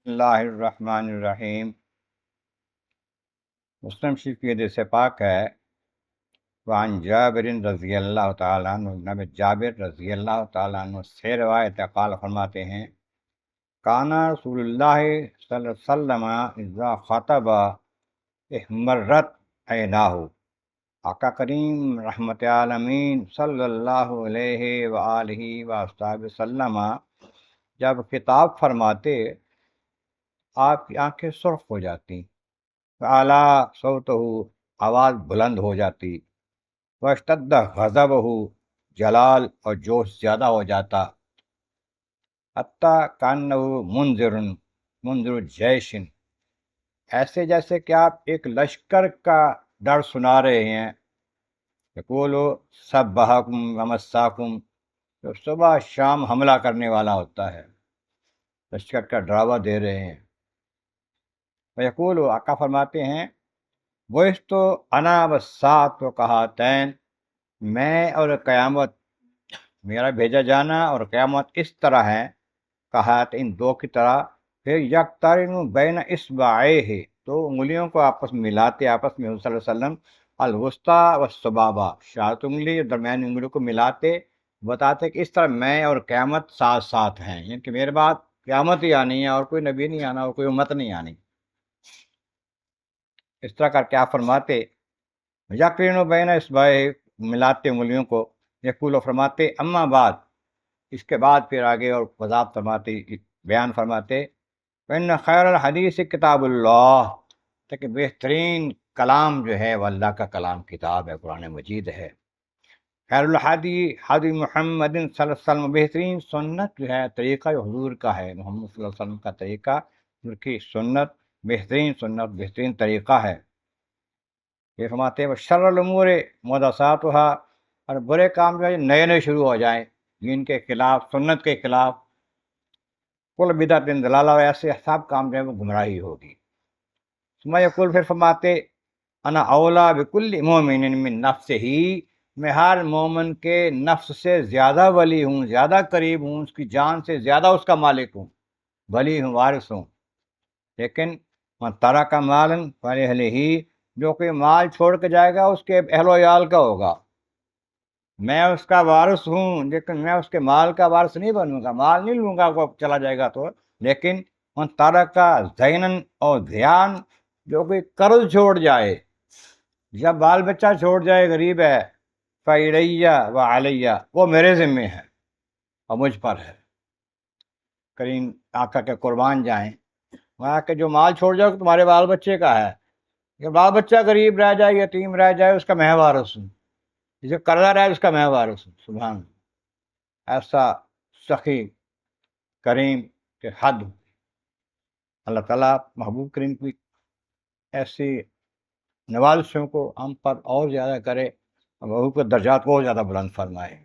اللہ الرحمن الرحیم۔ مسلم شریف کی حدیث پاک ہے، وعن جابر رضی اللہ تعالیٰ عنہ، جناب جابر رضی اللہ تعالیٰ عنہ سے روایت ہے، قال فرماتے ہیں کانا رسول اللہ صلی اللہ علیہ وسلم اذا خطب احمرت عیناہ۔ آقا کریم رحمت عالمین صلی اللہ علیہ وآلہ وصحبہ وسلم جب خطاب فرماتے آپ کی آنکھیں سرخ ہو جاتی، اعلیٰ صوتہ آواز بلند ہو جاتی، واشتد غضبہ جلال اور جوش زیادہ ہو جاتا، حتیٰ کانہ منذر جیش، ایسے جیسے کہ آپ ایک لشکر کا ڈر سنا رہے ہیں، یقولو صبحکم ومساکم، جو صبح شام حملہ کرنے والا ہوتا ہے، لشکر کا ڈراوا دے رہے ہیں۔ یقولو، آقا فرماتے ہیں بعثت انا والساعۃ کہاتین، میں اور قیامت، میرا بھیجا جانا اور قیامت اس طرح ہے، کہات ان دو کی طرح، پھر یقترن بین اصبعیہ، تو انگلیوں کو آپس میں ملاتے، آپس میں صلی اللہ علیہ وسلم، الوسطیٰ والسبابہ، شہادت انگلی اور درمیانی انگلیوں کو ملاتے، بتاتے کہ اس طرح میں اور قیامت ساتھ ساتھ ہیں، یعنی کہ میرے بعد قیامت ہی آنی ہے اور کوئی نبی نہیں آنا اور کوئی امت نہیں آنی۔ اس طرح کر کے آپ فرماتے یقرین بین اصبعیہ، ملاتے انگلیوں کو، یقول فرماتے اما بعد، اس کے بعد پھر آگے اور وضاحت فرماتے، بیان فرماتے فإن خیر الحدیث کتاب اللہ، کہ بہترین کلام جو ہے وہ اللہ کا کلام کتاب ہے، قرآن مجید ہے۔ خیر الحدی حدی محمد صلی اللہ علیہ وسلم، بہترین سنت جو ہے، طریقہ جو حضور کا ہے، محمد صلی اللہ علیہ وسلم کا طریقہ، ان کی سنت بہترین سنت، بہترین طریقہ ہے۔ یہ فرماتے ہیں شر الامور محدثاتھا، اور برے کام جو ہے نئے نئے شروع ہو جائیں دین کے خلاف، سنت کے خلاف، کل بدعت ضلالہ، ایسے سب کام جو ہے وہ گمراہی ہوگی۔ ثم یقول، پھر فرماتے انا اولا بکل مومن من نفسہ، میں ہر مومن کے نفس سے زیادہ ولی ہوں، زیادہ قریب ہوں، اس کی جان سے زیادہ اس کا مالک ہوں، ولی ہوں، وارث ہوں۔ لیکن من ترک مالا فلأہلہ، جو کوئی مال چھوڑ کے جائے گا اس کے اہل و عیال کا ہوگا، میں اس کا وارث ہوں لیکن میں اس کے مال کا وارث نہیں بنوں گا، مال نہیں لوں گا، وہ چلا جائے گا تو۔ لیکن من ترک دینا اور دھیان، جو کوئی قرض چھوڑ جائے، جب بال بچہ چھوڑ جائے، غریب ہے، فَإِلَيَّ وَعَلَيَّ، وہ میرے ذمے ہے اور مجھ پر ہے۔ کریم آقا کے قربان جائیں، وہاں کہ جو مال چھوڑ جاؤ تمہارے بال بچے کا ہے، اگر بال بچہ غریب رہ جائے، یتیم رہ جائے، اس کا میں وارث ہوں، جسے قرضہ رہا ہے اس کا میں وارث ہوں۔ سبحان اللہ، ایسا سخی کریم کے حد اللہ تعالیٰ محبوب کریم کی ایسی نوازشوں کو ہم پر اور زیادہ کرے، اور محبوب کے درجات کو اور زیادہ بلند فرمائے۔